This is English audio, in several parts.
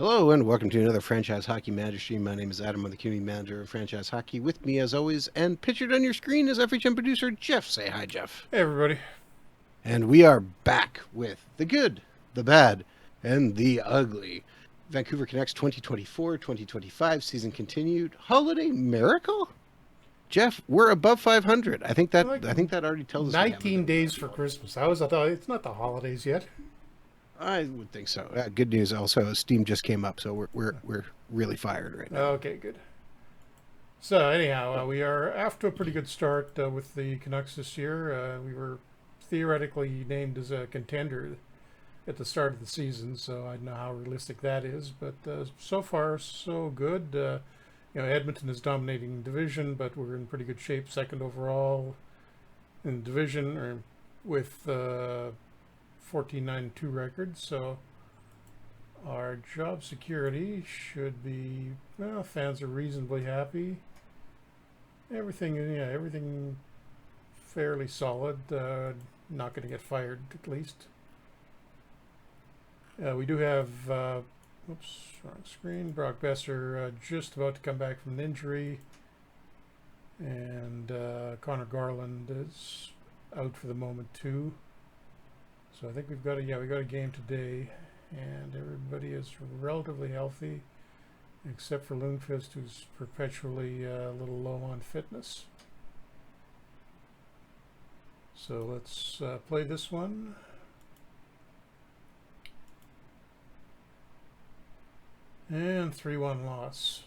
Hello and welcome to another Franchise Hockey Manager stream. My name is Adam. I'm the community manager of Franchise Hockey. With me, as always, and pictured on your screen is FHM producer Jeff. Say hi, Jeff. Hey, everybody. And we are back with the good, the bad, and the ugly. Vancouver Canucks 2024-2025 season continued. Holiday miracle? Jeff, we're above 500. I think that Like already tells us we have a 19 good days for miracle. Christmas. I thought it's not the holidays yet. I would think so. Good news also, Steam just came up, so we're really fired right now. Okay, good. So anyhow, we are off to a pretty good start with the Canucks this year. We were theoretically named as a contender at the start of the season, so I don't know how realistic that is. But so far, so good. Edmonton is dominating the division, but we're in pretty good shape, second overall in the division, or with 14-9-2 record. So our job security should be, well, fans are reasonably happy. Everything fairly solid. Not going to get fired, at least. We do have, oops, wrong screen. Brock Besser just about to come back from an injury. And Connor Garland is out for the moment, too. So I think we got a game today, and everybody is relatively healthy, except for Lundqvist, who's perpetually a little low on fitness. So let's play this one. And 3-1 loss.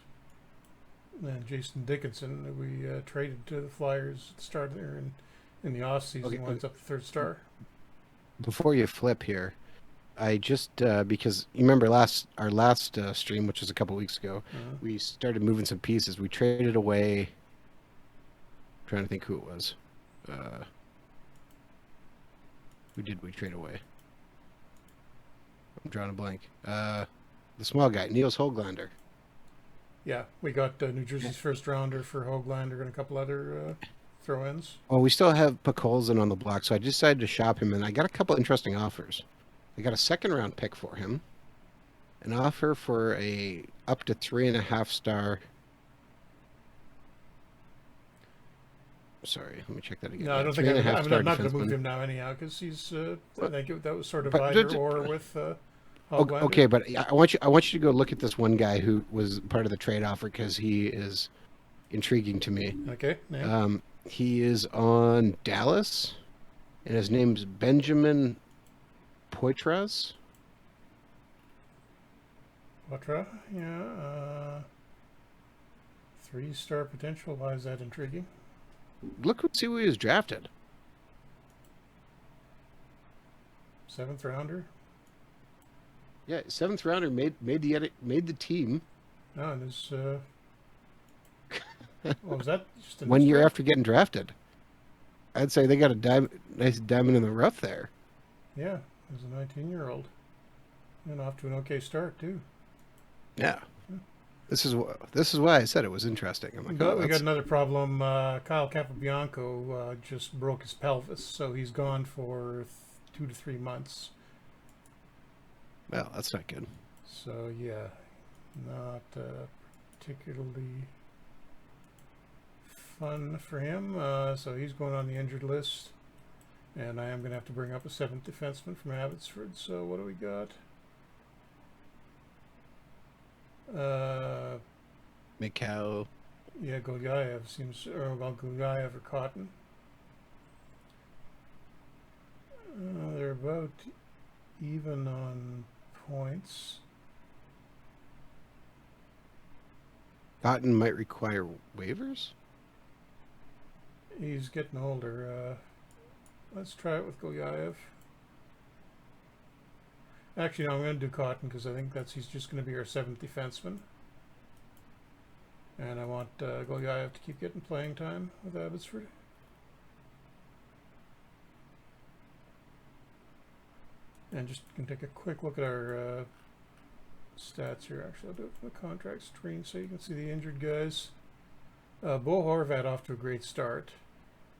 And Jason Dickinson, we traded to the Flyers at the start there in the offseason, Okay, winds up the third star. Before you flip here, I just because you remember our last stream, which was a couple weeks ago, we started moving some pieces. We traded away. I'm trying to think who it was. Who did we trade away? I'm drawing a blank. The small guy, Niels Höglander. Yeah, we got New Jersey's first rounder for Höglander and a couple other throw-ins. Well, we still have Pakolzin on the block, so I decided to shop him, and I got a couple interesting offers. I got a second-round pick for him, an offer for a up to 3.5-star. Sorry, let me check that again. No, I don't think I'm not going to move him now anyhow, because he's. I think that was sort of either or with Höglander. Okay, but I want you to go look at this one guy who was part of the trade offer because he is intriguing to me. Okay. Yeah. He is on Dallas, and his name's Benjamin Poitras. Poitras, yeah. 3-star potential. Why is that intriguing? See who he was drafted. 7th rounder. Yeah, 7th rounder made the team. Oh, and his. What was that? Just 1 year after getting drafted. I'd say they got a nice diamond in the rough there. Yeah, he's a 19-year-old, and off to an okay start too. Yeah. This is why I said it was interesting. I'm like, But we got another problem. Kyle Kappa Bianco just broke his pelvis, so he's gone for 2 to 3 months. Well, that's not good. So yeah, not particularly fun for him. So he's going on the injured list, and I am going to have to bring up a 7th defenseman from Abbotsford. So what do we got? Mikhail. Yeah, Goliath seems, or well, Goliath or Cotton. They're about even on points. Cotton might require waivers. He's getting older. Let's try it with Goliath. Actually, no, I'm going to do Cotton because I think he's just going to be our 7th defenseman. And I want Goliath to keep getting playing time with Abbotsford. And just can take a quick look at our stats here. Actually, I'll do it from the contract screen so you can see the injured guys. Bo Horvat off to a great start,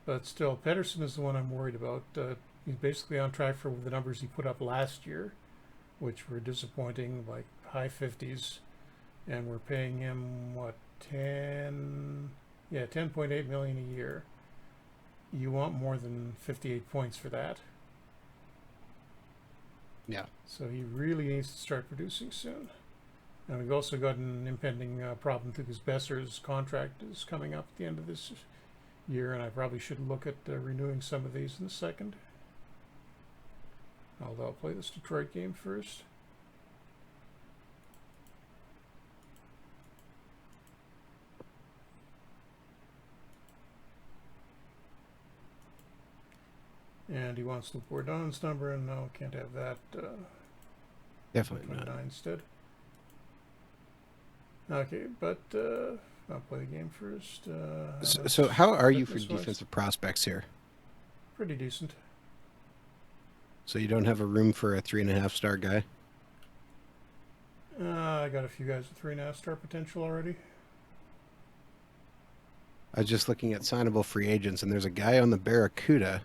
but still, Pettersson is the one I'm worried about. He's basically on track for the numbers he put up last year, which were disappointing, like high 50s, and we're paying him what, 10.8 million a year. You want more than 58 points for that. Yeah. So he really needs to start producing soon. And we've also got an impending problem because Besser's contract is coming up at the end of this year, and I probably should look at renewing some of these in a second. Although I'll play this Detroit game first. And he wants Luke Bourdon's number, and no, can't have that. Definitely not. 29 instead. Okay, but I'll play the game first. So how are you for fitness-wise? defensive prospects here? Pretty decent. So you don't have a room for a 3.5-star guy? I got a few guys with 3.5-star potential already. I was just looking at signable free agents, and there's a guy on the Barracuda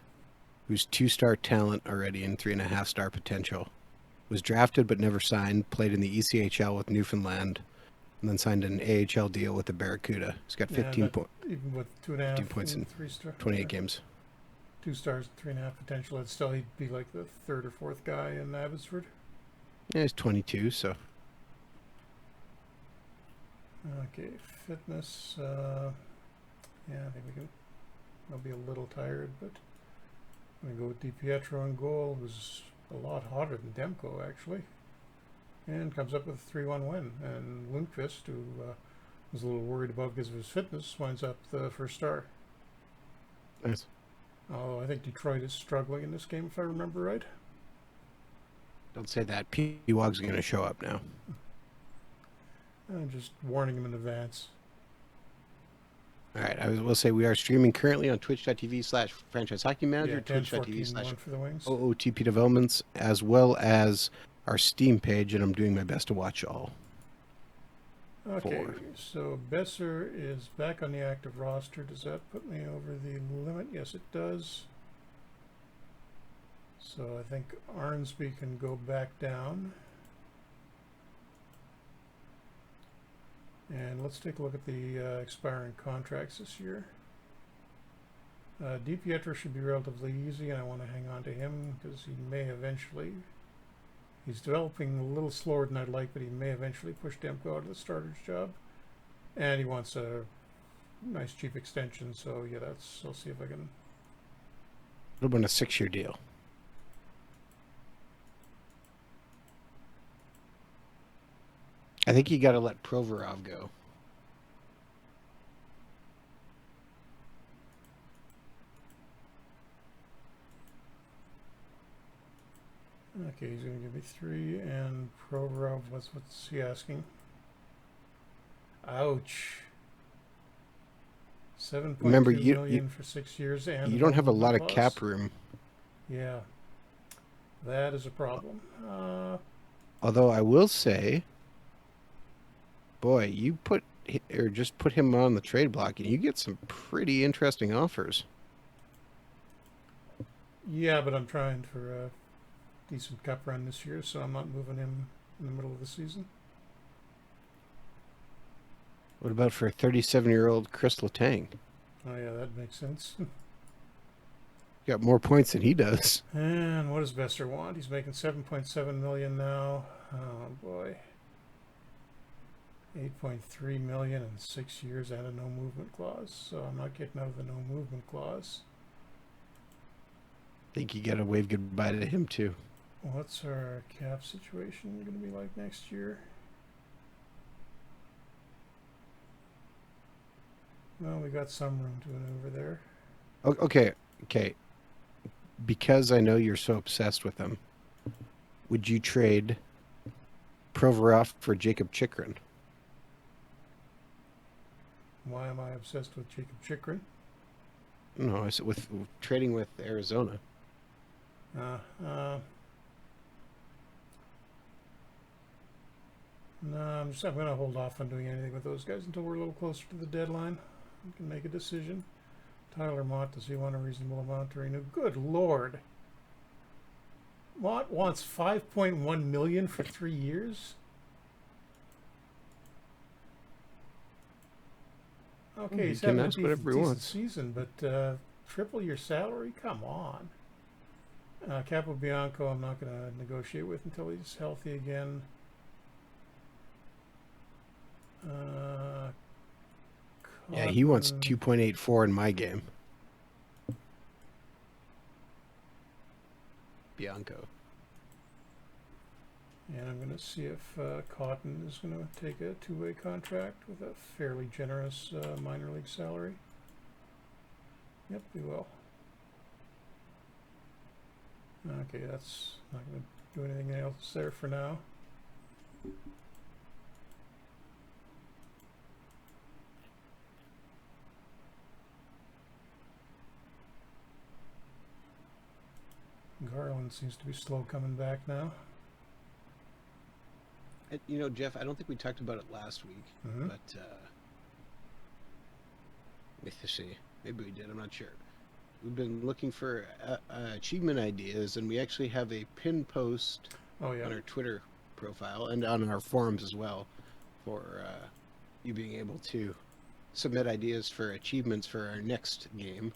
who's 2-star talent already and 3.5-star potential. Was drafted but never signed, played in the ECHL with Newfoundland, and then signed an AHL deal with the Barracuda. He's got 15 points. Even with 2.5 points in 3-star, 28 games. 2 stars and 3.5 potential, I'd still he'd be like the 3rd or 4th guy in Abbotsford. Yeah, he's 22, so. Okay, fitness. Yeah, I think we can. I'll be a little tired, but I'm gonna go with DiPietro on goal. It was a lot hotter than Demko actually, and comes up with a 3-1 win. And Lundqvist, who was a little worried about because of his fitness, winds up the 1st star. Nice. Although I think Detroit is struggling in this game, if I remember right. Don't say that. P-Wog's going to show up now. I'm just warning him in advance. All right, I will say we are streaming currently on twitch.tv/franchise hockey manager, Yeah, 10-14-1 twitch.tv/OOTP for the Wings. developments, as well as our Steam page, and I'm doing my best to watch all. Okay, 4. so Besser is back on the active roster. Does that put me over the limit? Yes, it does. So I think Arnsby can go back down. And let's take a look at the expiring contracts this year. DiPietro should be relatively easy, and I want to hang on to him because he may eventually... He's developing a little slower than I'd like, but he may eventually push Demko out of the starter's job. And he wants a nice cheap extension, so yeah, I'll see if I can... What about a 6-year deal? I think you got to let Provorov go. Okay, he's going to give me 3, and Provorov, what's he asking? Ouch. 7.2 million for 6 years, and you don't have a lot of cap room. Yeah, that is a problem. Although I will say, boy, you just put him on the trade block, and you get some pretty interesting offers. Yeah, but I'm trying for a decent cup run this year, so I'm not moving him in the middle of the season. What about for a 37-year-old Chris Letang? Oh yeah, that makes sense. Got more points than he does. And what does Besser want? He's making 7.7 million now. Oh boy. 8.3 million in 6 years and a no movement clause. So I'm not getting out of the no movement clause. I think you got to wave goodbye to him too. What's our cap situation going to be like next year? Well, we got some room to maneuver there. Okay. Because I know you're so obsessed with him, would you trade Provorov for Jacob Chychrun? Why am I obsessed with Jacob Chychrun? No, I said with trading with Arizona. No, I'm going to hold off on doing anything with those guys until we're a little closer to the deadline. We can make a decision. Tyler Mott, does he want a reasonable amount to renew? Good Lord. Mott wants 5.1 million for 3 years. Okay, he's He can having a ask whatever he decent wants. season, but triple your salary? Come on. Kappa Bianco, I'm not going to negotiate with until he's healthy again. Yeah, he wants Cotton. 2.84 in my game. Bianco. And I'm going to see if Cotton is going to take a two-way contract with a fairly generous minor league salary. Yep, we will. Okay, that's not going to do anything else there for now. Garland seems to be slow coming back now. You know, Jeff, I don't think we talked about it last week, but let's see. Maybe we did. I'm not sure. We've been looking for achievement ideas, and we actually have a pin post on our Twitter profile and on our forums as well for you being able to submit ideas for achievements for our next game.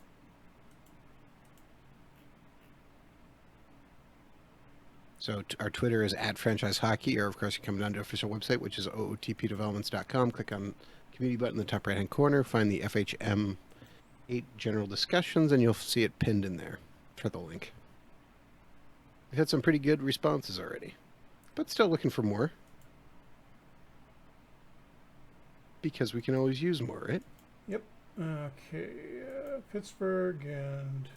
So our Twitter is @franchisehockey, or of course you come down to our official website, which is ootpdevelopments.com. Click on the community button in the top right-hand corner, find the FHM 8 general discussions, and you'll see it pinned in there for the link. We've had some pretty good responses already, but still looking for more. Because we can always use more, right? Yep. Okay, Pittsburgh and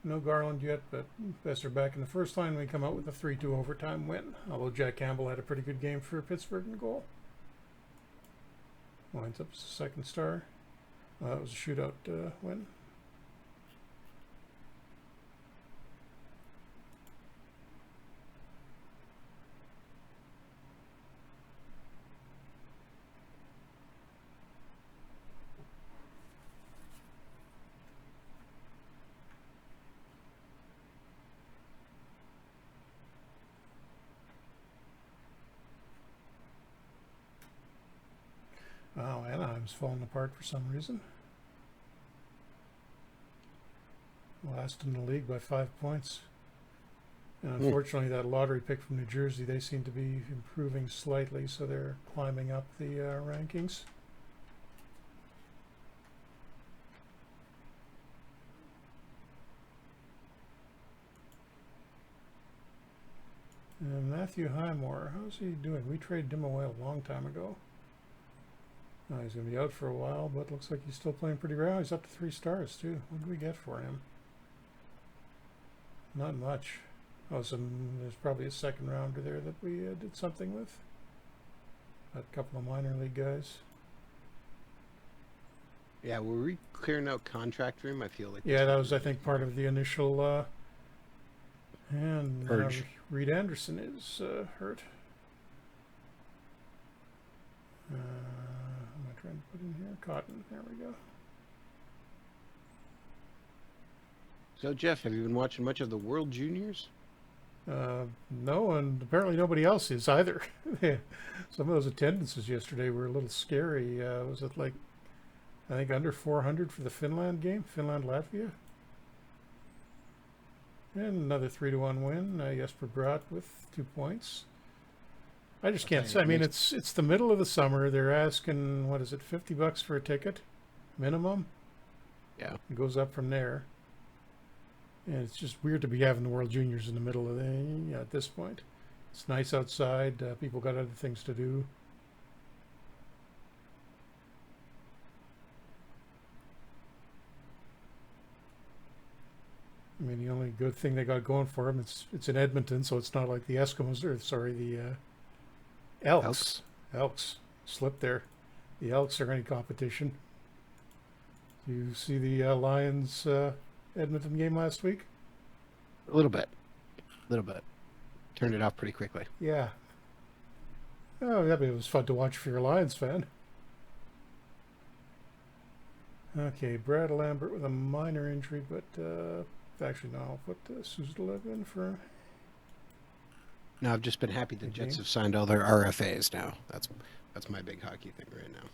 no Garland yet, but best are back in the first line. We come out with a 3-2 overtime win, although Jack Campbell had a pretty good game for Pittsburgh in goal. Winds up as a second star. That was a shootout win. Wow, Anaheim's falling apart for some reason. Last in the league by 5 points. And unfortunately, that lottery pick from New Jersey, they seem to be improving slightly, so they're climbing up the rankings. And Matthew Highmore, how's he doing? We traded him away a long time ago. He's going to be out for a while, but looks like he's still playing pretty well. He's up to 3 stars, too. What did we get for him? Not much. Oh, there's probably a second rounder there that we did something with. A couple of minor league guys. Yeah, were we clearing out contract room? I feel like... Yeah, that was, I think, part of the initial... and Reed Anderson is hurt. What am I trying to put in here? Cotton. There we go. So, Jeff, have you been watching much of the World Juniors? No, and apparently nobody else is either. Some of those attendances yesterday were a little scary. Was it like, I think, under 400 for the Finland game? Finland-Latvia? And another 3-1 win. Jesper Bratt with 2 points. I just can't say. I mean, it's the middle of the summer. They're asking, what is it, $50 for a ticket? Minimum? Yeah. It goes up from there. And it's just weird to be having the World Juniors in the middle of at this point. It's nice outside. People got other things to do. I mean, the only good thing they got going for them, it's in Edmonton, so it's not like the Eskimos, or sorry, the Elks. Elks slipped there. The Elks are any competition. You see the Lions Edmonton game last week? A little bit. Turned it off pretty quickly. Yeah. Oh, yeah, but it was fun to watch if you're a Lions fan. Okay, Brad Lambert with a minor injury, but actually no, I'll put Suzdalev in for No, I've just been happy the Okay. Jets have signed all their RFAs now. That's my big hockey thing right now.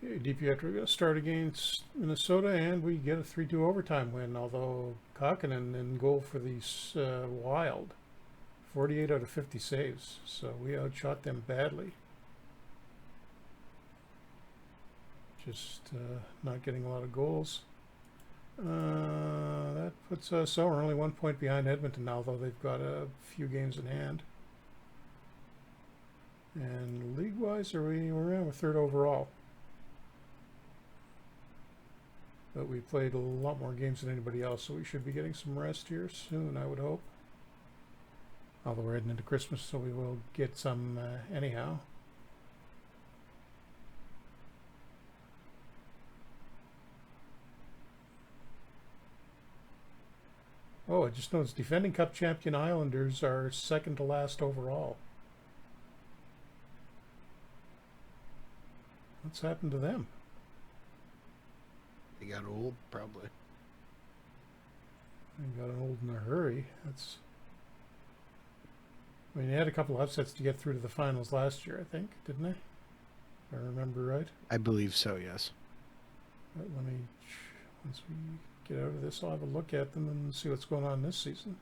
Okay, DiPietro going to start against Minnesota, and we get a 3-2 overtime win, although Kakkonen in goal for the Wild. 48 out of 50 saves, so we outshot them badly. Just not getting a lot of goals. That puts us, we're only 1 point behind Edmonton now, though they've got a few games in hand. And league-wise, we're third overall. But we played a lot more games than anybody else, so we should be getting some rest here soon, I would hope. Although we're heading into Christmas, so we will get some anyhow. Oh, I just noticed defending Cup champion Islanders are second to last overall. What's happened to them? They got old, probably. They got old in a hurry. I mean, they had a couple of upsets to get through to the finals last year, I think, didn't they? If I remember right. I believe so, yes. But once we get out of this, I'll have a look at them and see what's going on this season.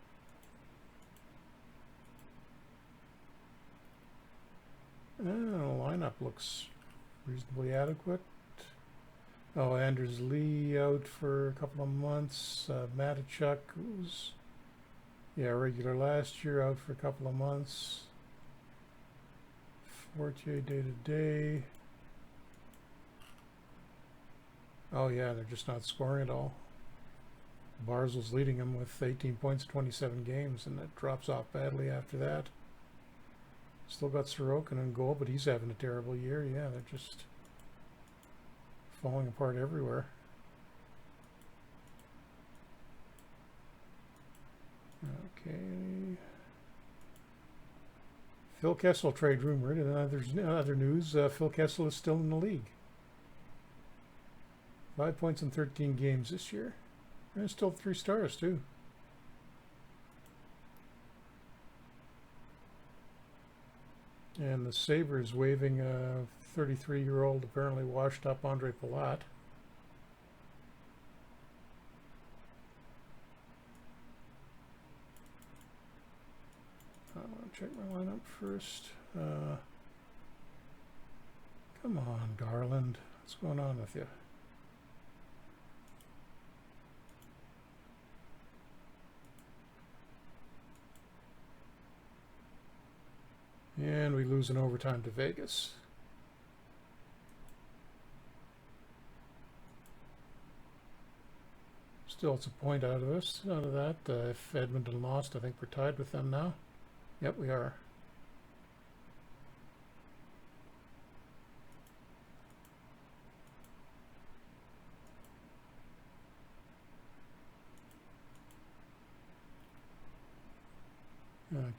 The lineup looks reasonably adequate. Oh, Anders Lee out for a couple of months. Matachuk, who's regular last year, out for a couple of months. Fortier day to day. Oh yeah, they're just not scoring at all. Barzil's leading them with 18 points in 27 games, and it drops off badly after that. Still got Sorokin in goal, but he's having a terrible year. Yeah, they're just falling apart everywhere. Okay. Phil Kessel trade rumored, and there's other news. Phil Kessel is still in the league. 5 points in 13 games this year. And still 3 stars, too. And the Sabres waving a 33-year-old, apparently washed-up Andre Palat. I want to check my lineup first. Come on, Garland. What's going on with you? And we lose in overtime to Vegas. Still, it's a point out of that. If Edmonton lost, I think we're tied with them now. Yep, we are.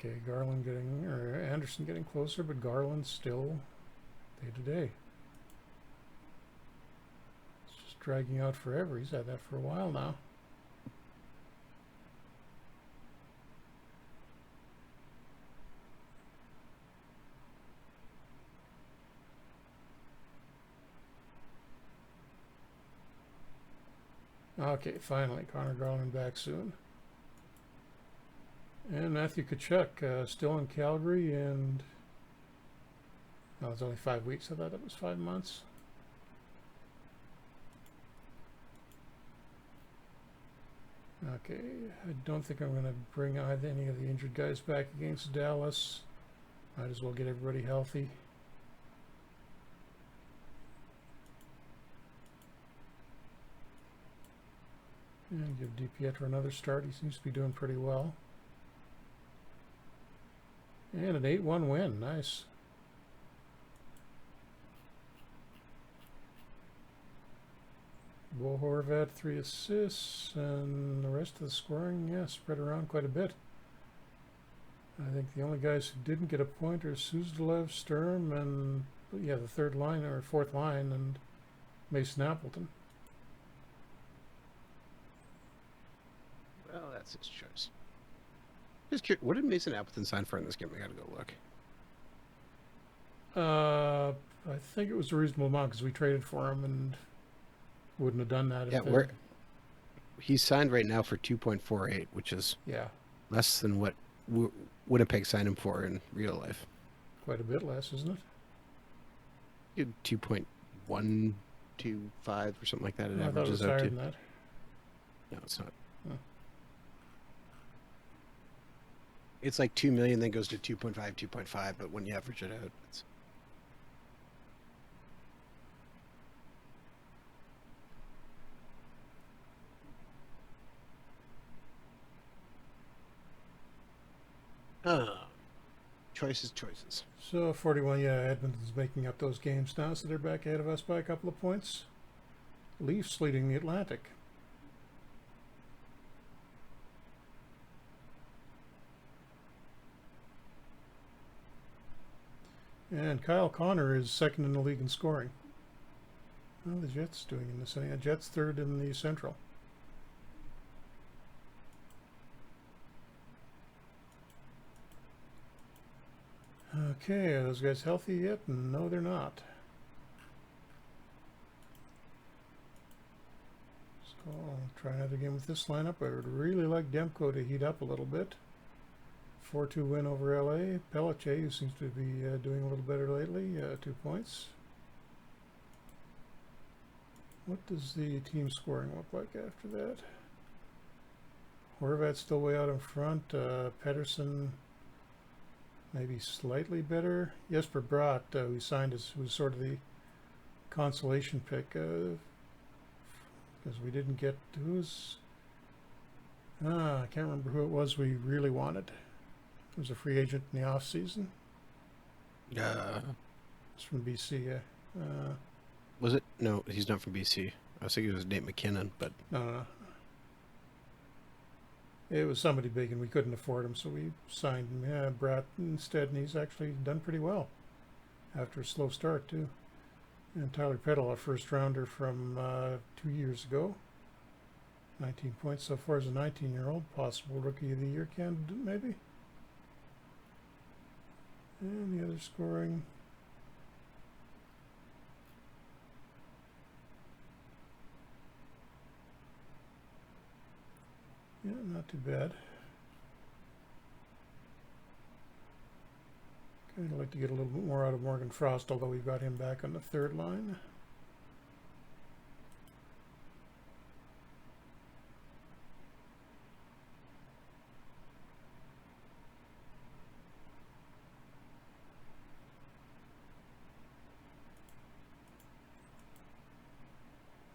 Okay, Anderson getting closer, but Garland's still day to day. It's just dragging out forever. He's had that for a while now. Okay, finally, Connor Garland back soon. And Matthew Tkachuk still in Calgary, and it's only 5 weeks. I thought it was 5 months. Okay, I don't think I'm going to bring any of the injured guys back against Dallas. Might as well get everybody healthy. And give DiPietro another start. He seems to be doing pretty well. And an 8-1 win. Nice. Bo Horvat 3 assists, and the rest of the scoring, spread around quite a bit. I think the only guys who didn't get a point are Suzdalev, Sturm, and the third line or fourth line, and Mason Appleton. Well, that's his choice. Just curious, what did Mason Appleton sign for in this game? I gotta go look. I think it was a reasonable amount because we traded for him and wouldn't have done that Yeah, if they. where he's signed right now for 2.48, which is Yeah, less than what Winnipeg signed him for in real life. quite a bit less, isn't it? 2.125 or something like that. It I thought it was averages out higher to. than that. No, it's not. Huh. It's like 2 million, then goes to 2.5, 2.5. But when you average it out, it's. Choices. So 41, yeah, Edmonton's making up those games now, so they're back ahead of us by a couple of points. Leafs leading the Atlantic. And Kyle Connor is second in the league in scoring. How are the Jets doing in this inning? Jets third in the Central. Okay, are those guys healthy yet? No, they're not. So I'll try another game with this lineup. I would really like Demko to heat up a little bit. 4-2 win over LA. Pelletier, who seems to be doing a little better lately, 2 points. What does the team scoring look like after that? Horvat's still way out in front. Pedersen maybe slightly better. Jesper Bratt, who signed us, was sort of the consolation pick because we didn't get who's. I can't remember who it was we really wanted. It was a free agent in the off season. It's from BC. Was it? No, he's not from BC. I was thinking it was Nate McKinnon, but No. It was somebody big, and we couldn't afford him, so we signed him. Yeah, Bratt instead, and he's actually done pretty well after a slow start too. And Tyler Peddle, a first rounder from 2 years ago, 19 points so far as a 19-year-old, possible rookie of the year candidate maybe. And the other scoring. Yeah, not too bad. Kind of like to get a little bit more out of Morgan Frost, although we've got him back on the third line.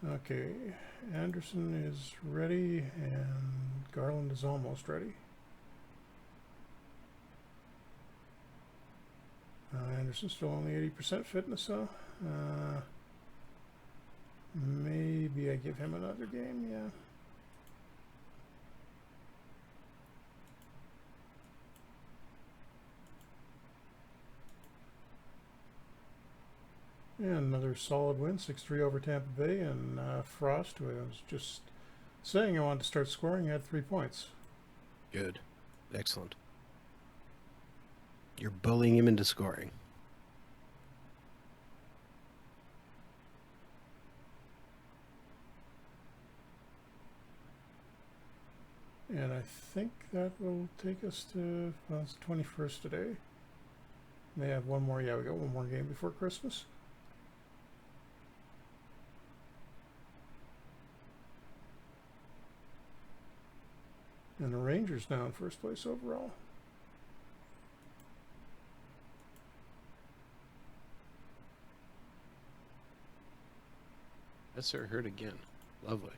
Okay, Anderson is ready, and Garland is almost ready. Anderson's still only 80% fitness, though. Maybe I give him another game, yeah. And another solid win, 6-3 over Tampa Bay, and Frost, who I was just saying I wanted to start scoring, had 3 points. good. Excellent. You're bullying him into scoring. And I think that will take us to, well, it's the 21st today. May have one more, yeah, we got one more game before Christmas. And the Rangers now in first place overall. Yes, sir. Heard again. Lovely.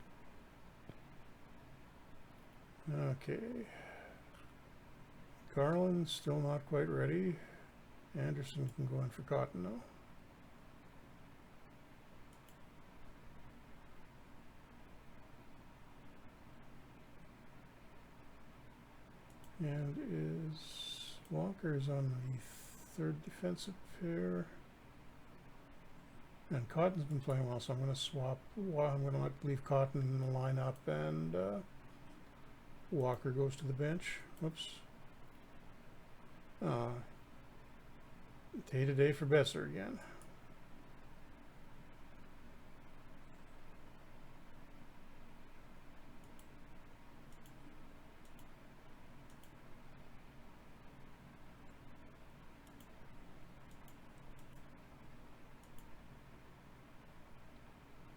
Okay. Garland still not quite ready. Anderson can go in for Cotton now. And is Walker's on the third defensive pair. And Cotton's been playing well, so I'm going to swap. Well, I'm going to leave Cotton in the lineup, and Walker goes to the bench. Whoops. Day-to-day for Besser again.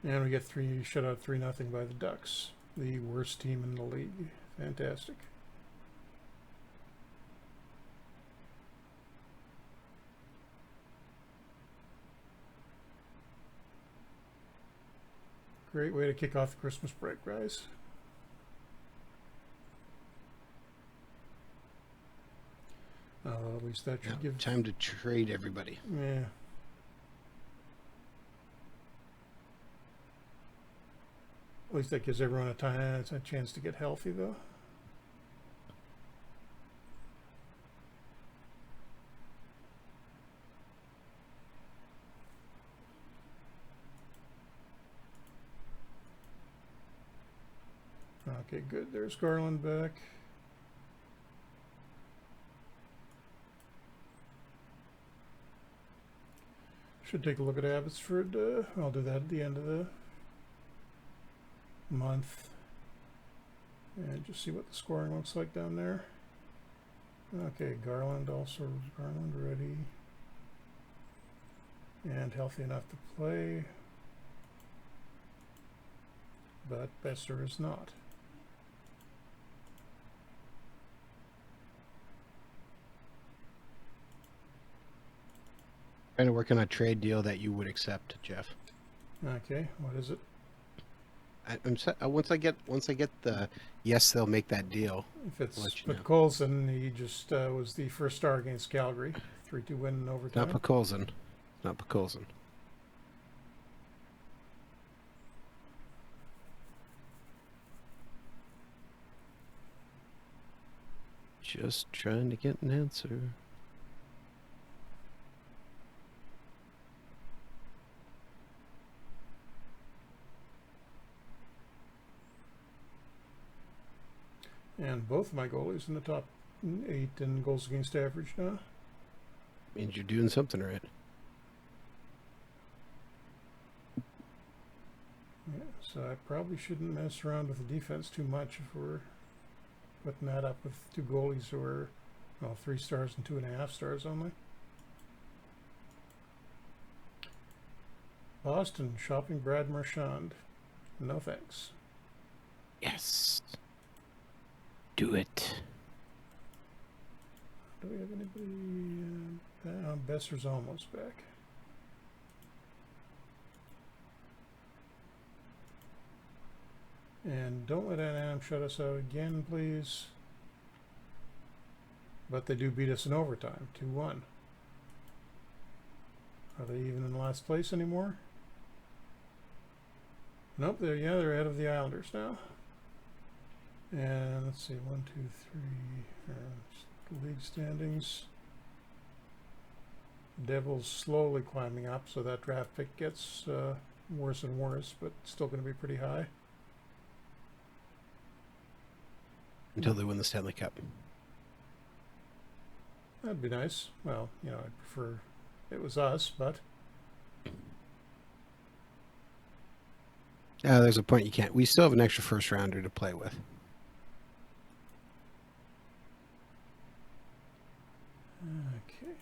And we get shut out 3-0 by the Ducks, the worst team in the league. Fantastic. Great way to kick off the Christmas break, guys. At least that should give time to trade everybody. Yeah. At least that gives everyone a chance to get healthy, though. Okay, good. There's Garland back. Should take a look at Abbotsford. I'll do that at the end of the month. And just see what the scoring looks like down there. Okay, Garland ready. And healthy enough to play. But Besser is not. Trying to work on a trade deal that you would accept, Jeff. Okay, what is it? Once I get the yes, they'll make that deal. If it's Colson, he just was the first star against Calgary, 3-2 win in overtime. Not Colson. Not Colson. Just trying to get an answer. And both of my goalies in the top 8 in goals against average now. Means you're doing something right. Yeah, so I probably shouldn't mess around with the defense too much if we're putting that up with 2 goalies who are, well, 3 stars and 2.5 stars only. Boston shopping Brad Marchand. No thanks. Yes. Do it. Do we have anybody? Besser's almost back. And don't let Anaheim shut us out again, please. But they do beat us in overtime, 2-1. Are they even in last place anymore? Nope, they're ahead of the Islanders now. And let's see, 1, 2, 3, league standings. Devils slowly climbing up, so that draft pick gets worse and worse, but still going to be pretty high. Until they win the Stanley Cup. That'd be nice. Well, I'd prefer it was us, but... There's a point you can't. We still have an extra first rounder to play with. Okay.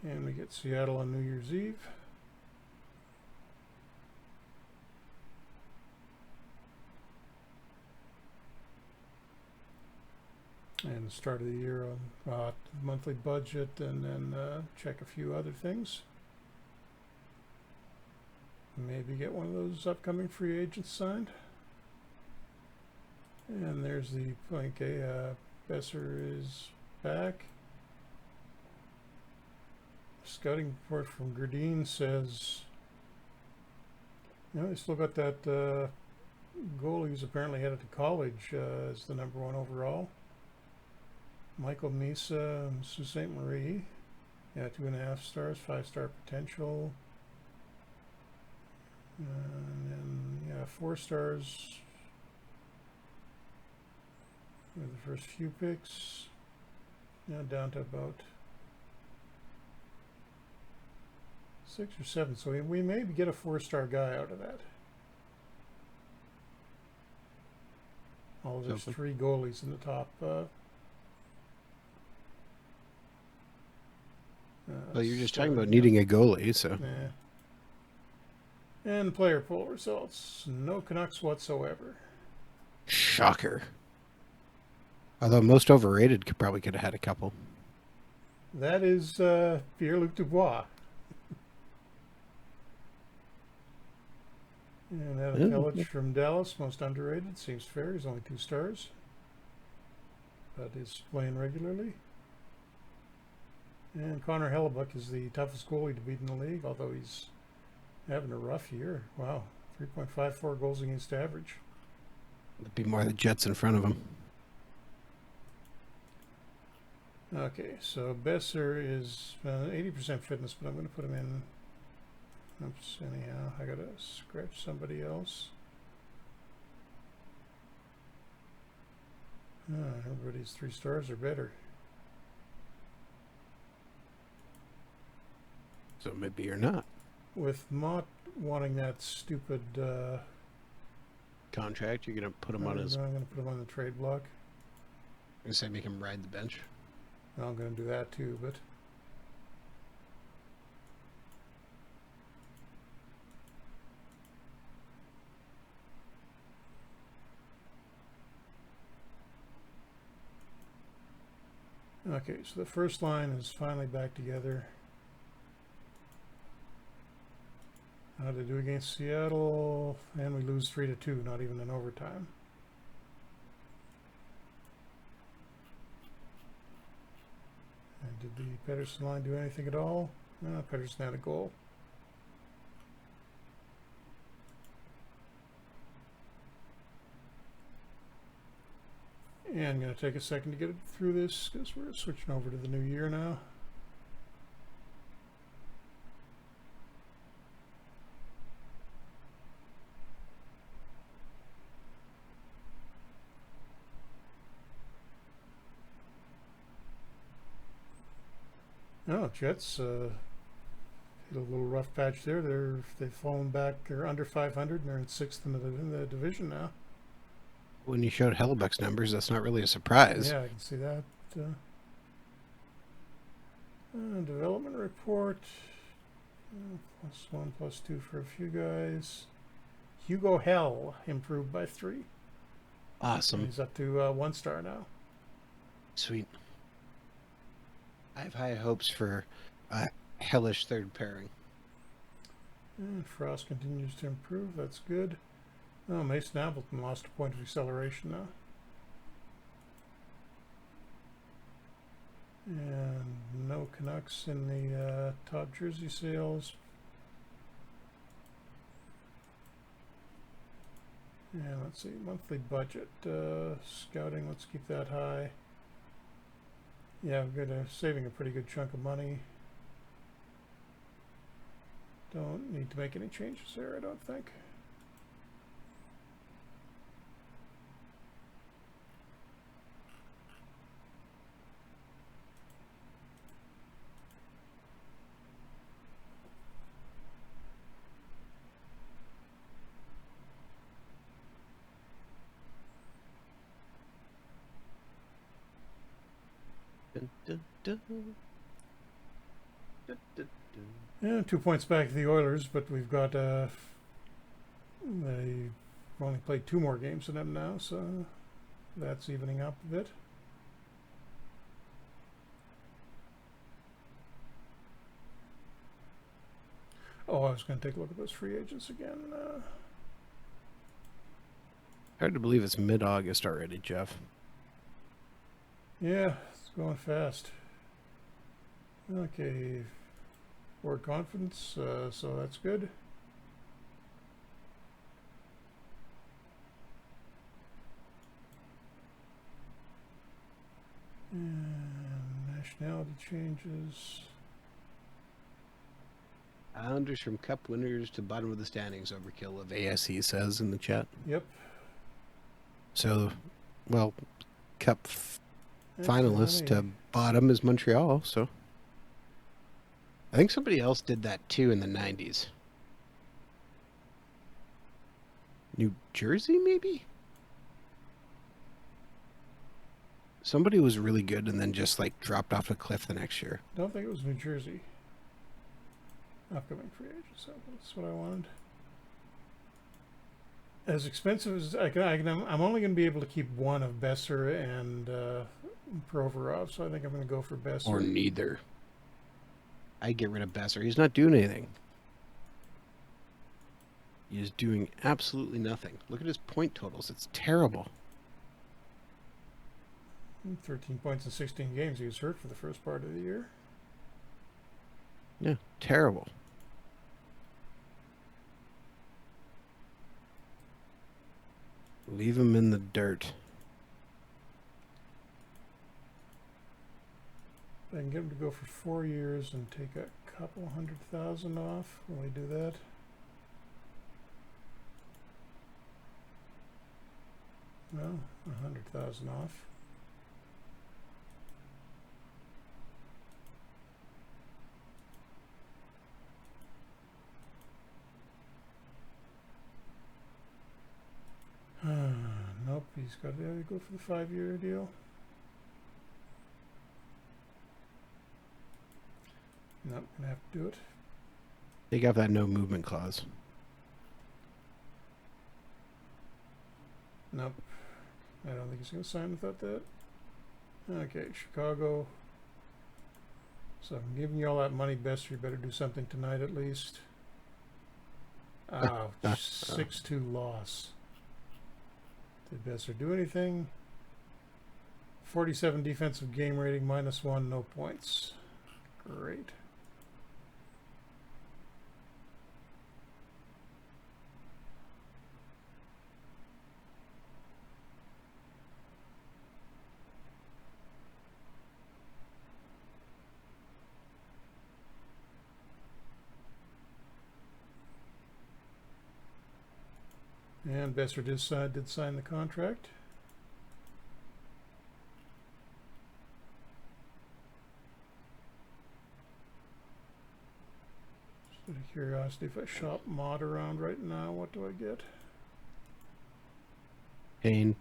And we get Seattle on New Year's Eve. And the start of the year on monthly budget, and then check a few other things. Maybe get one of those upcoming free agents signed. And there's the okay, Besser is back. Scouting report from Gerdine says, they still got that goalie who's apparently headed to college as the #1 overall. Michael Misa and Sault Ste. Marie. 2.5 stars, 5-star potential. And then, 4 stars with the first few picks. Down to about 6 or 7. So we maybe get a 4-star guy out of that. Oh, there's 3 goalies in the top. Well, you're just talking about needing a goalie, so. Yeah. And player poll results. No Canucks whatsoever. Shocker. Although most overrated probably could have had a couple. That is Pierre-Luc Dubois. And Adam Pellich from Dallas, most underrated. Seems fair. He's only 2 stars. But is playing regularly. And Connor Hellebuck is the toughest goalie to beat in the league, although he's having a rough year. Wow. 3.54 goals against average. There'd be more of the Jets in front of him. Okay, so Besser is 80% fitness, but I'm going to put him in. Oops, anyhow, I got to scratch somebody else. Everybody's 3 stars or better. So maybe you're not. With Mott wanting that stupid contract, you're going to put him on his... I'm going to put him on the trade block. I'm going to say make him ride the bench. I'm going to do that too, but... Okay, so the first line is finally back together. How to do against Seattle, and we lose 3-2, not even in overtime. And did the Pettersson line do anything at all? No, Pettersson had a goal. And I'm going to take a second to get through this because we're switching over to the new year now. Oh, Jets hit a little rough patch there. They've fallen back. They're under 500 and they're in 6th in the division now. When you showed Hellebuck's numbers, that's not really a surprise. Yeah, I can see that. Development report. +1, +2 for a few guys. Hugo Hell improved by 3. Awesome. He's up to 1 star now. Sweet. I have high hopes for a hellish third pairing. And Frost continues to improve. That's good. Oh, Mason Appleton lost a point of acceleration now. And no Canucks in the top jersey sales. And let's see, monthly budget. Scouting, let's keep that high. Yeah, I'm good. Saving a pretty good chunk of money. Don't need to make any changes there, I don't think. Yeah, 2 points back to the Oilers, but we've got they only played 2 more games than them now, so that's evening up a bit. Oh, I was going to take a look at those free agents again. Hard to believe it's mid-August already, Jeff. Yeah, it's going fast. Okay, board confidence, so that's good. And nationality changes. Islanders from Cup winners to bottom of the standings overkill of ASE says in the chat. Yep. So, well, Cup finalist to bottom is Montreal, so I think somebody else did that too in the 90s. New Jersey, maybe? Somebody was really good and then just like dropped off a cliff the next year. Don't think it was New Jersey. Upcoming free agents. So that's what I wanted. As expensive as I'm only going to be able to keep one of Besser and Provorov, so I think I'm going to go for Besser. Or neither. I get rid of Besser. He's not doing anything. He is doing absolutely nothing. Look at his point totals. It's terrible. 13 points in 16 games. He was hurt for the first part of the year. Yeah, terrible. Leave him in the dirt. I can get him to go for 4 years and take a couple $100,000 off. Will he do that? No, 100,000 off. Nope, he's got to go for the 5-year deal. Nope, gonna have to do it. Take off that no movement clause. Nope, I don't think he's gonna sign without that. Okay, Chicago. So I'm giving you all that money, Besser. You better do something tonight at least. Oh, 6-2 loss. Did Besser do anything? 47 defensive game rating, -1, no points. Great. And Besser did sign the contract. Just out of curiosity, if I shop mod around right now, what do I get? Pain.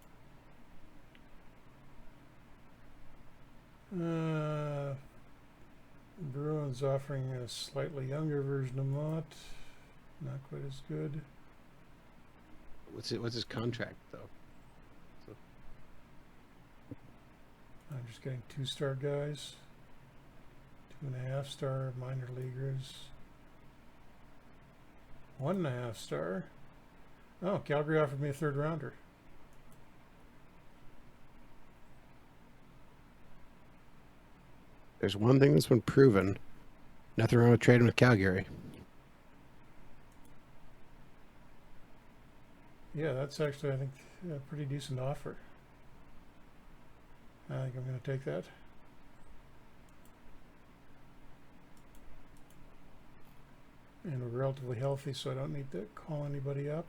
Bruins offering a slightly younger version of Mott. Not quite as good. What's his contract though? So. I'm just getting 2-star guys. 2.5-star minor leaguers. 1.5-star. Oh, Calgary offered me a 3rd rounder. There's one thing that's been proven. Nothing wrong with trading with Calgary. Yeah, that's actually, I think, a pretty decent offer. I think I'm going to take that. And we're relatively healthy, so I don't need to call anybody up.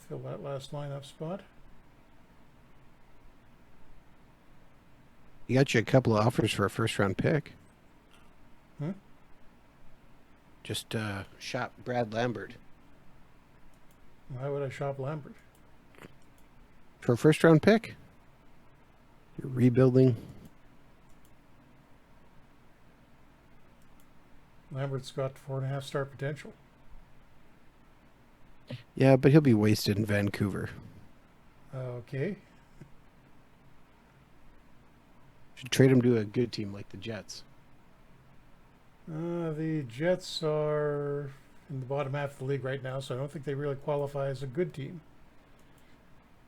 Fill that last lineup spot. He got you a couple of offers for a 1st-round pick. Just shop Brad Lambert. Why would I shop Lambert? For a 1st-round pick. You're rebuilding. Lambert's got 4.5-star potential. Yeah, but he'll be wasted in Vancouver. Okay. Should trade him to a good team like the Jets. The Jets are in the bottom half of the league right now, so I don't think they really qualify as a good team.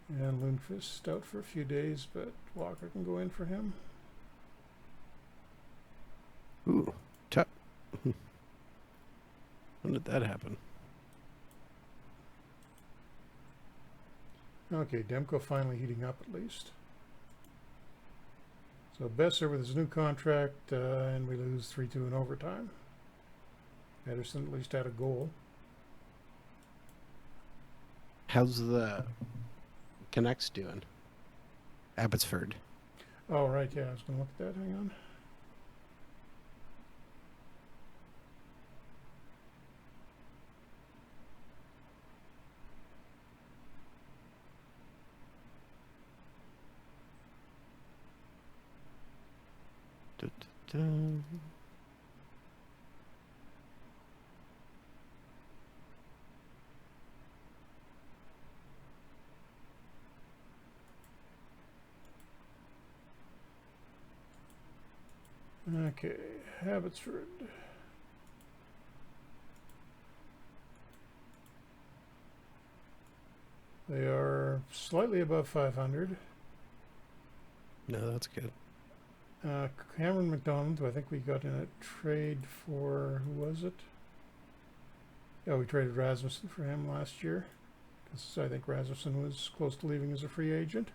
And Lundqvist out for a few days, but Walker can go in for him. Ooh, tough. When did that happen? Okay, Demko finally heating up at least. So Besser with his new contract, and we lose 3-2 in overtime. Ederson at least had a goal. How's the Canucks doing? Abbotsford. Oh, right, yeah, I was going to look at that. Hang on. Da. Okay, Abbotsford. They are slightly above 500. No, that's good. Cameron McDonald, I think we got in a trade for, who was it? Yeah, we traded Rasmussen for him last year, because I think Rasmussen was close to leaving as a free agent.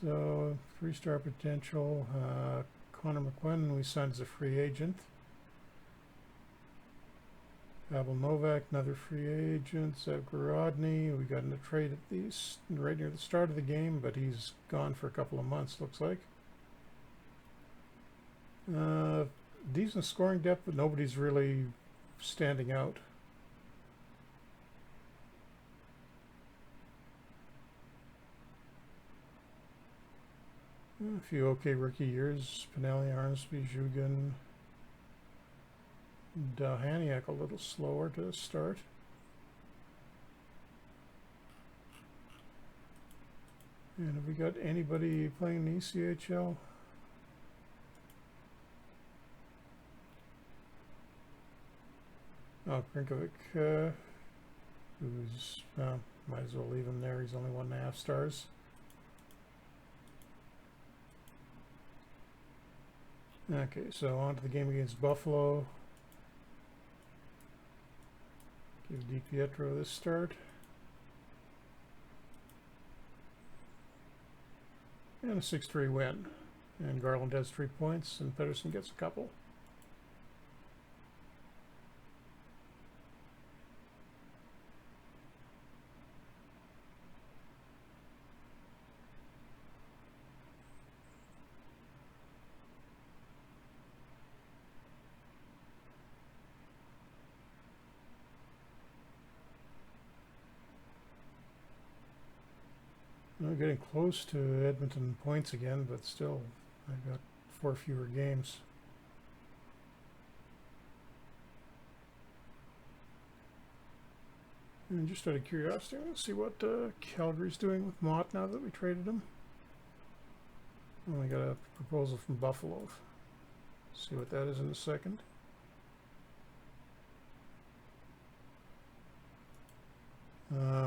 So, 3-star potential. Connor McQuinn, we signed as a free agent. Pavel Novak, another free agent. Zev Gorodny, we got in a trade at right near the start of the game, but he's gone for a couple of months, looks like. Decent scoring depth, but nobody's really standing out. A few okay rookie years. Pinelli, Armsby, Zhugin. Haniak a little slower to start. And have we got anybody playing in the ECHL? Oh, Krinkovic, who's, might as well leave him there. He's only 1.5 stars. Okay, so on to the game against Buffalo. Give DiPietro this start. And a 6-3 win. And Garland has 3 points, and Pedersen gets a couple. I'm getting close to Edmonton points again, but still, I've got 4 fewer games. And just out of curiosity, let's see what Calgary's doing with Mott now that we traded him. Oh, I got a proposal from Buffalo. See what that is in a second.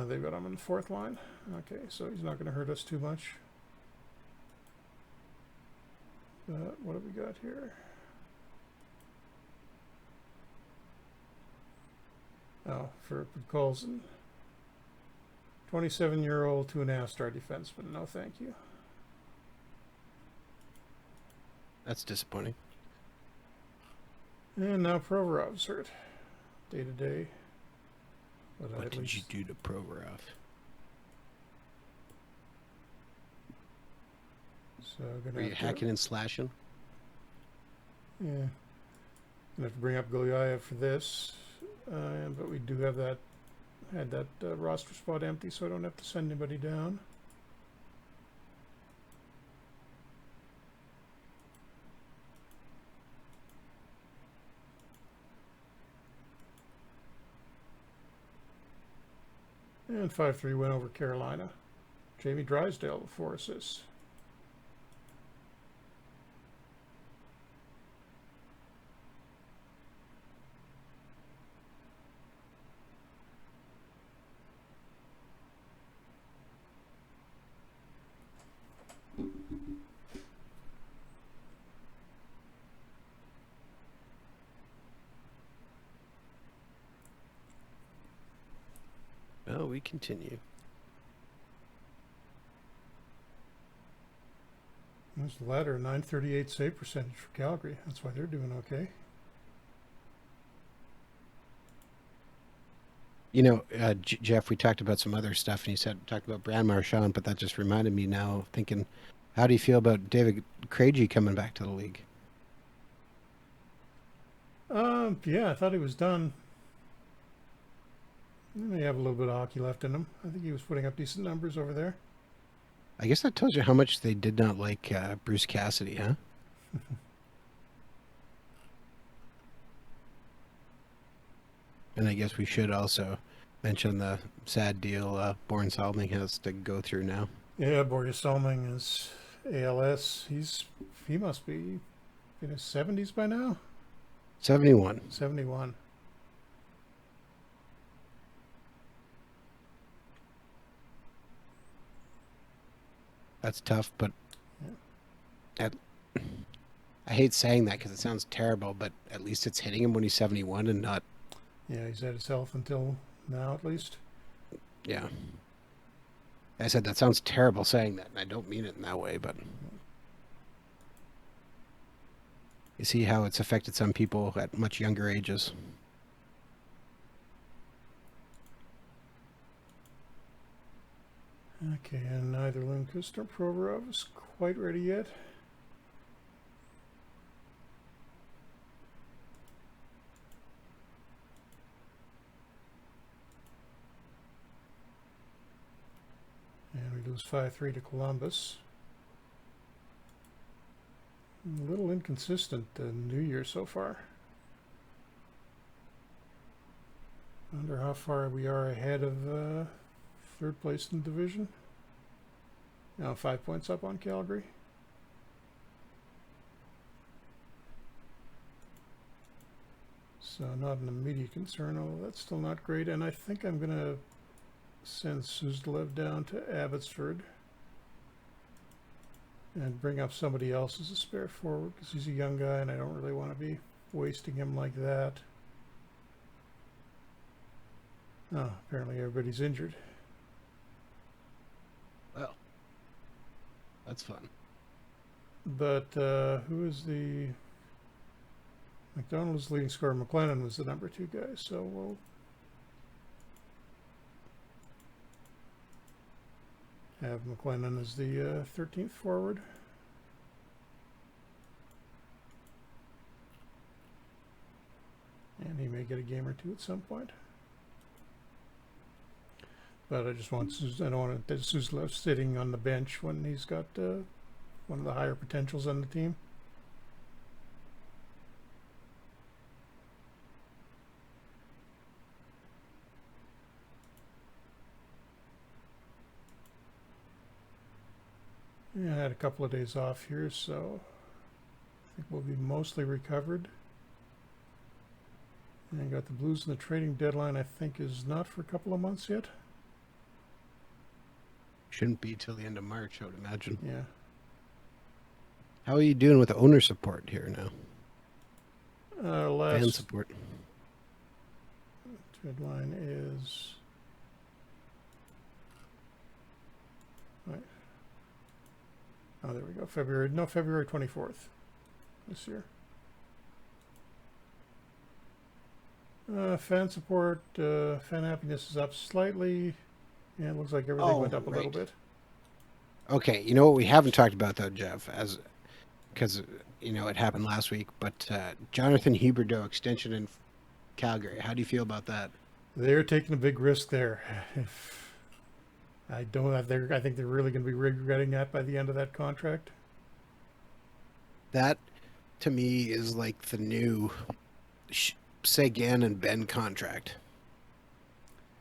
They've got him in the 4th line. Okay, so he's not going to hurt us too much. What have we got here? Oh, for Colson. 27-year-old, 2.5-star defenseman. No, thank you. That's disappointing. And now Provorov's hurt. Day to day. What did you do to Provorov? So Are you hacking and slashing? Yeah. Gonna have to bring up Goliath for this, but we do have that roster spot empty, so I don't have to send anybody down. And 5-3 win over Carolina. Jamie Drysdale with 4 assists. Well, we continue. There's the ladder, 938 save percentage for Calgary. That's why they're doing okay. You know, Jeff, we talked about some other stuff, and you talked about Brand Marchand, but that just reminded me now, thinking, how do you feel about David Krejci coming back to the league? Yeah, I thought he was done. He may have a little bit of hockey left in him. I think he was putting up decent numbers over there. I guess that tells you how much they did not like Bruce Cassidy, huh? And I guess we should also mention the sad deal Born Salming has to go through now. Yeah, Boris Solming is ALS. He must be in his 70s by now. 71. 71. That's tough, but Yeah. at, I hate saying that because it sounds terrible, but at least it's hitting him when he's 71 and not, Yeah, he's had his health until now, at least. yeah. I said that sounds terrible saying that, and I don't mean it in that way, but you see how it's affected some people at much younger ages. Okay, and neither Lundqvist nor Provorov is quite ready yet. And we lose 5-3 to Columbus. A little inconsistent New Year so far. I wonder how far we are ahead of third place in the division. Now 5 points up on Calgary. So not an immediate concern, although that's still not great. And I think I'm going to send Suzdalev down to Abbotsford and bring up somebody else as a spare forward because he's a young guy and I don't really want to be wasting him like that. Oh, apparently everybody's injured. Well, that's fun. But who is the... McDonald is the leading scorer. McLennan was the number 2 guy, so we'll have McLennan as the 13th forward. And he may get a game or two at some point. But I just want I don't want Suzdalev sitting on the bench when he's got one of the higher potentials on the team. Yeah, I had a couple of days off here, so I think we'll be mostly recovered. And I got the Blues, and the trading deadline I think is not for a couple of months yet. Shouldn't be till the end of March, I would imagine. Yeah. How are you doing with the owner support here now? Fan Last support. deadline is... Right. Oh, there we go. February 24th this year. Fan support, fan happiness is up slightly. Yeah, it looks like everything went up a little bit. Okay, you know what we haven't talked about though, Jeff, because you know it happened last week, but Jonathan Heberto extension in Calgary. How do you feel about that? They're taking a big risk there. I think they're really going to be regretting that by the end of that contract. That, to me, is like the new Sagan and Ben contract.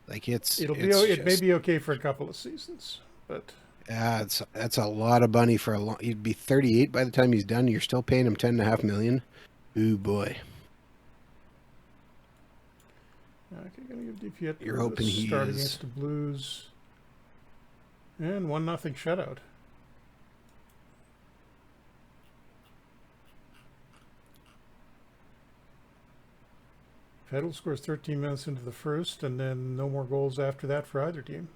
Like it may be okay for a couple of seasons, but that's a lot of money for a long. He'd be 38 by the time he's done. You're still paying him $10.5 million. Ooh boy. Okay, going to give DP You're hoping he start is against the Blues, and 1-0 shutout. Peddle scores 13 minutes into the first, and then no more goals after that for either team.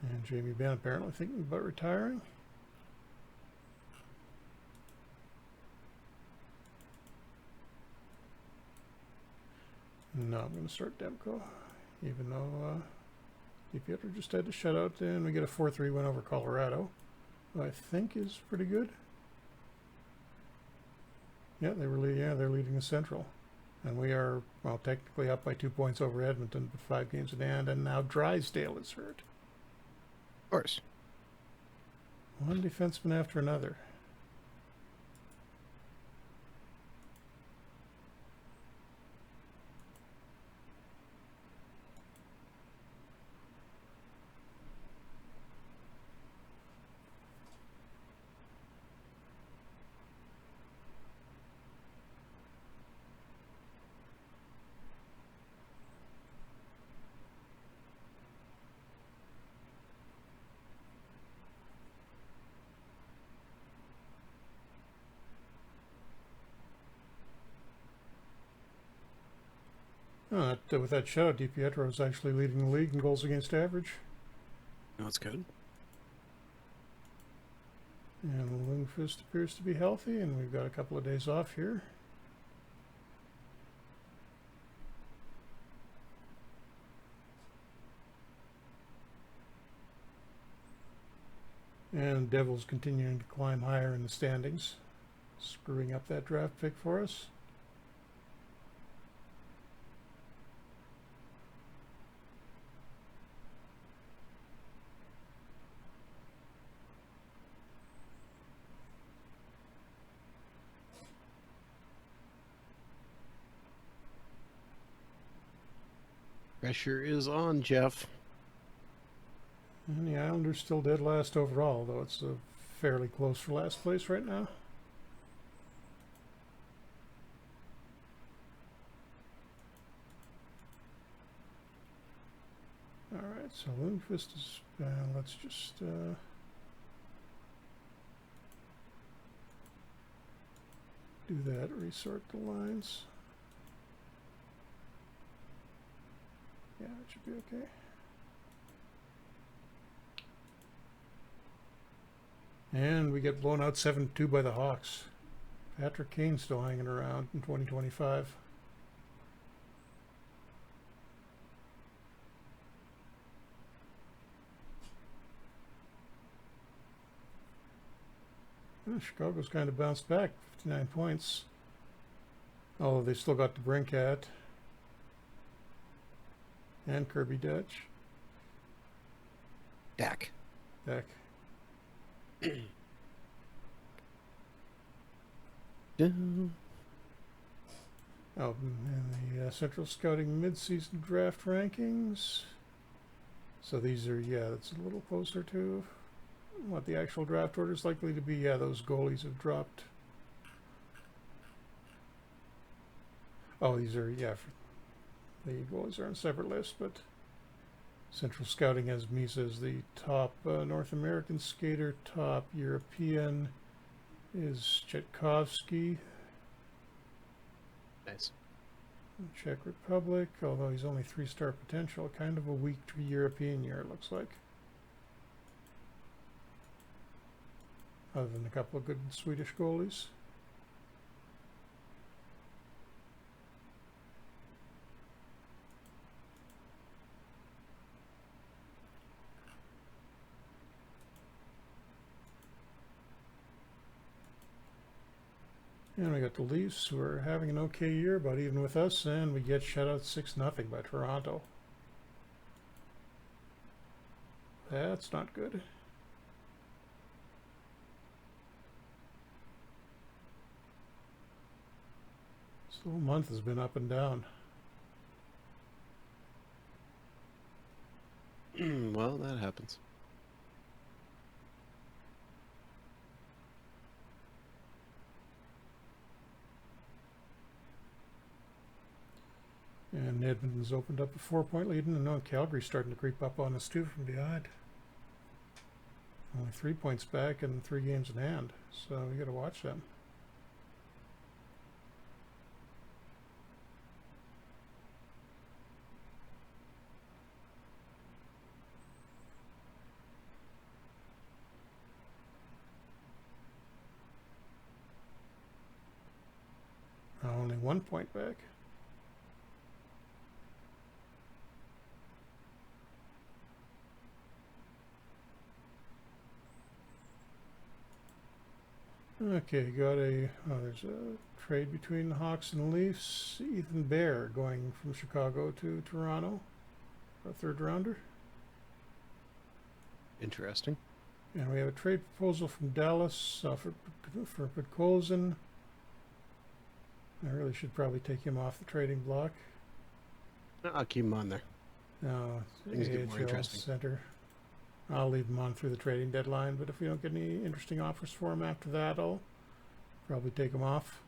And Jamie Benn apparently thinking about retiring. No, I'm going to start Demko. even though DiPietro just had to shut out, and we get a 4-3 win over Colorado, who I think is pretty good. Yeah, they're leading the Central. And we are, well, technically up by 2 points over Edmonton, but 5 games in hand, and now Drysdale is hurt. Of course. One defenseman after another. With that shutout, DiPietro is actually leading the league in goals against average. That's good. And Lundqvist appears to be healthy, and we've got a couple of days off here. And Devils continuing to climb higher in the standings, screwing up that draft pick for us. Pressure is on, Jeff. And the Islanders still dead last overall, though it's fairly close for last place right now. Alright, so Lundqvist is... let's just... do that, resort the lines. Yeah, it should be okay. And we get blown out 7-2 by the Hawks. Patrick Kane still hanging around in 2025. Chicago's kind of bounced back, 59 points. Oh, they still got the Brinkat and Kirby Dutch. Dak. Oh, and the Central Scouting mid-season draft rankings. So these are, yeah, that's a little closer to what the actual draft order is likely to be. Yeah, those goalies have dropped. Oh, these are, yeah, the goalies are on a separate list, but Central Scouting has Misa as the top North American skater, top European is Chetkovsky. Nice. Czech Republic, although he's only 3-star potential, kind of a weak European year, it looks like. Other than a couple of good Swedish goalies. And we got the Leafs, who are having an okay year, about even with us, and we get shut out 6-0 by Toronto. That's not good. This whole month has been up and down. Well, that happens. And Edmonton's opened up a 4-point lead, and now Calgary's starting to creep up on us too from behind. Only 3 points back and 3 games in hand, so we got to watch them. Only 1 point back. Okay, got a. Oh, there's a trade between the Hawks and the Leafs. Ethan Bear going from Chicago to Toronto, a third rounder. Interesting. And we have a trade proposal from Dallas for Podkolzin. I really should probably take him off the trading block. I'll keep him on there. No, Things get more interesting. center. I'll leave him on through the trading deadline, but if we don't get any interesting offers for him after that, I'll probably take him off.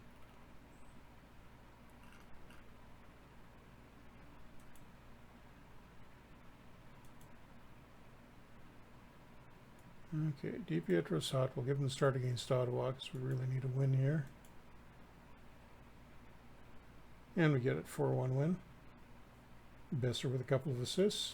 Okay, DiPietro's hot. We'll give him the start against Ottawa because we really need a win here. And we get it 4-1 win. Besser with a couple of assists.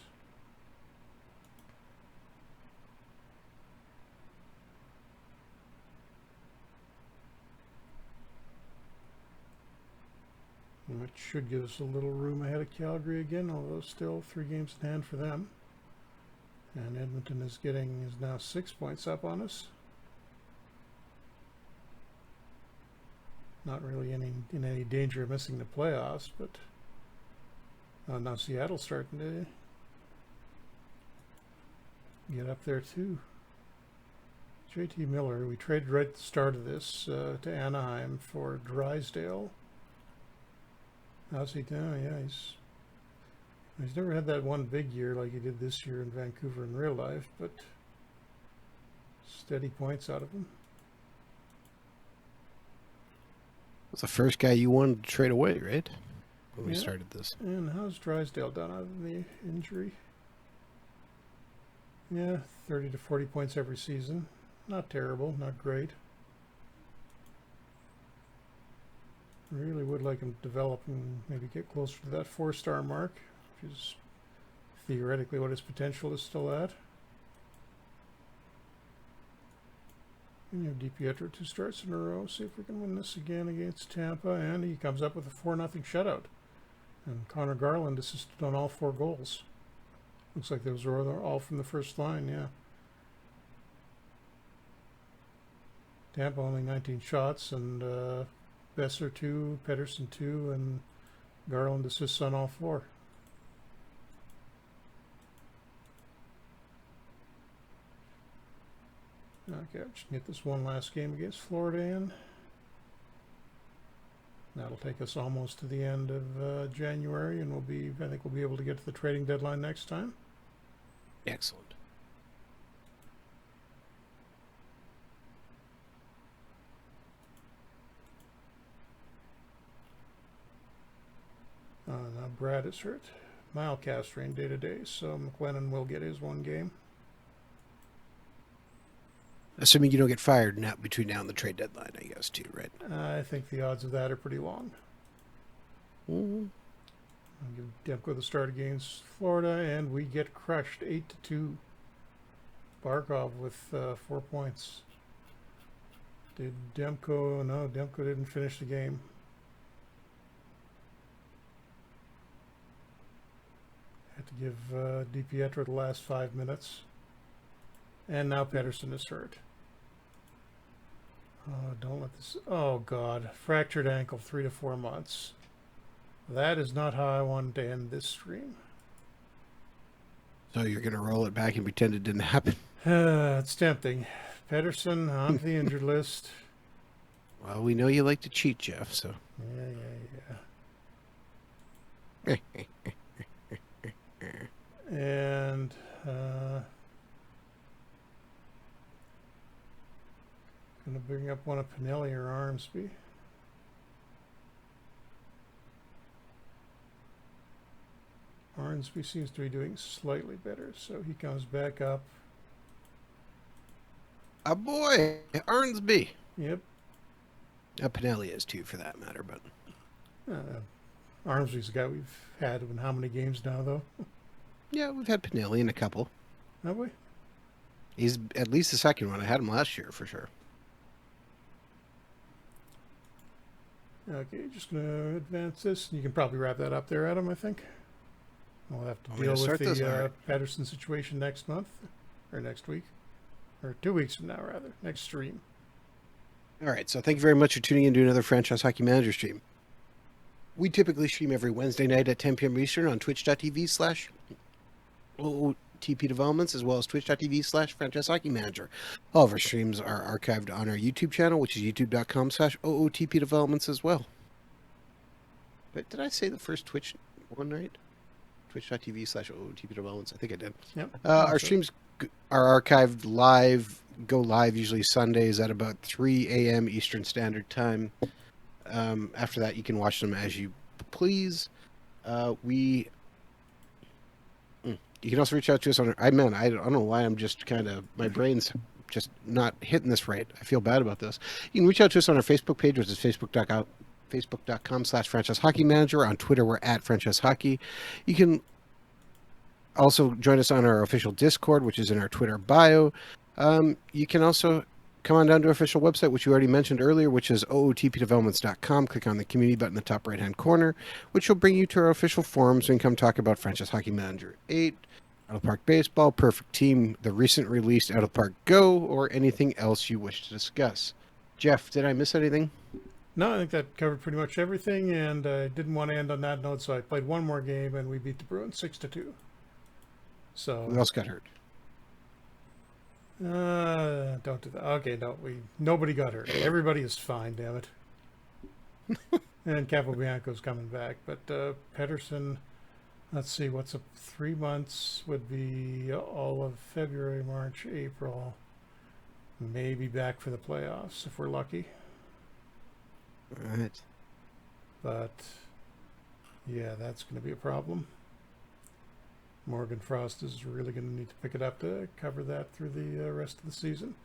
Which should give us a little room ahead of Calgary again, although still 3 games in hand for them. And Edmonton is now 6 points up on us. Not really in any danger of missing the playoffs, but now Seattle's starting to get up there too. JT Miller, we traded right at the start of this to Anaheim for Drysdale. How's he doing? Yeah, he's never had that one big year like he did this year in Vancouver in real life, but steady points out of him. That's the first guy you wanted to trade away, right? When we started this. And how's Drysdale done out of the injury? Yeah, 30 to 40 points every season. Not terrible, not great. Really would like him to develop and maybe get closer to that 4-star mark, which is theoretically what his potential is still at. And you have DiPietro 2 starts in a row. See if we can win this again against Tampa. And he comes up with a 4-0 shutout. And Connor Garland assisted on all 4 goals. Looks like those were all from the first line, yeah. Tampa only 19 shots, and Besser 2, Pedersen 2, and Garland assists on all 4. Okay, I'm just get this one last game against Florida in. That'll take us almost to the end of January, and I think we'll be able to get to the trading deadline next time. Excellent. Now Brad is hurt. Milecast rain day to day, so McLennan will get his 1 game. Assuming you don't get fired now between now and the trade deadline, I guess, too, right? I think the odds of that are pretty long. Mm-hmm. I'll give Demko the start against Florida, and we get crushed 8-2. Barkov with 4 points. Did Demko? No, Demko didn't finish the game. Had to give DiPietro the last 5 minutes. And now Pedersen is hurt. Oh, don't let this... Oh, God. Fractured ankle, 3 to 4 months. That is not how I wanted to end this stream. So you're going to roll it back and pretend it didn't happen? It's tempting. Pedersen on the injured list. Well, we know you like to cheat, Jeff, so... Yeah. And... going to bring up one of Pinelli or Armsby. Armsby seems to be doing slightly better, so he comes back up. A boy, Arnsby. Yep. Pinelli is too, for that matter, but... Armsby's the guy we've had in how many games now, though? Yeah, we've had Pinelli in a couple. Have we? He's at least the second one. I had him last year, for sure. Okay, just going to advance this. You can probably wrap that up there, Adam, I think. We'll have to deal with the Pedersen situation next month, or next week, or 2 weeks from now, rather, next stream. All right, so thank you very much for tuning in to another Franchise Hockey Manager stream. We typically stream every Wednesday night at 10 p.m. Eastern on twitch.tv/OOTP Developments, as well as twitch.tv/Franchise Hockey Manager. All of our streams are archived on our YouTube channel, which is youtube.com/OOTP Developments as well. But did I say the first Twitch one right? Twitch.tv/OOTP Developments. I think I did. Yep. Our streams are archived live, go live usually Sundays at about 3 a.m. Eastern Standard Time. After that, you can watch them as you please. You can also reach out to us on. I don't know why I'm just kind of, my brain's just not hitting this right. I feel bad about this. You can reach out to us on our Facebook page, which is facebook.com/franchise hockey manager. On Twitter, we're at franchise hockey. You can also join us on our official Discord, which is in our Twitter bio. You can also come on down to our official website, which you already mentioned earlier, which is ootpdevelopments.com. Click on the community button in the top right-hand corner, which will bring you to our official forums and come talk about Franchise Hockey Manager 8, Out of Park Baseball, Perfect Team, the recent released Out of Park Go, or anything else you wish to discuss. Jeff, did I miss anything? No, I think that covered pretty much everything, and I didn't want to end on that note, so I played one more game, and we beat the Bruins 6-2. So Who else got hurt? Don't do that. Okay, nobody got hurt. Everybody is fine, damn it. And Kappa Bianco's coming back, but Pedersen, let's see, what's up? 3 months would be all of February, March, April. Maybe back for the playoffs if we're lucky. All right. But yeah, that's going to be a problem. Morgan Frost is really going to need to pick it up to cover that through the rest of the season.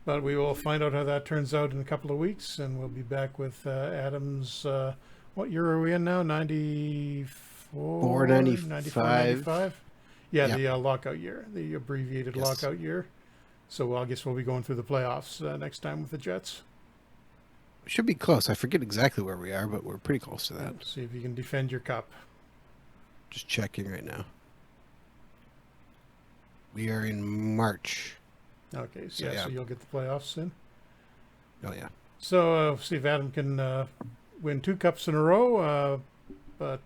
But we will find out how that turns out in a couple of weeks, and we'll be back with Adams. What year are we in now? 94? 95. Yeah, Yep. the lockout year, the abbreviated lockout year. So I guess we'll be going through the playoffs next time with the Jets. Should be close. I forget exactly where we are, but we're pretty close to that. See if you can defend your cup. Just checking right now. We are in March. Okay, so so you'll get the playoffs soon. Oh, yeah. So see if Adam can win 2 cups in a row, but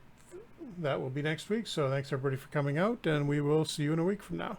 that will be next week. So thanks everybody for coming out, and we will see you in a week from now.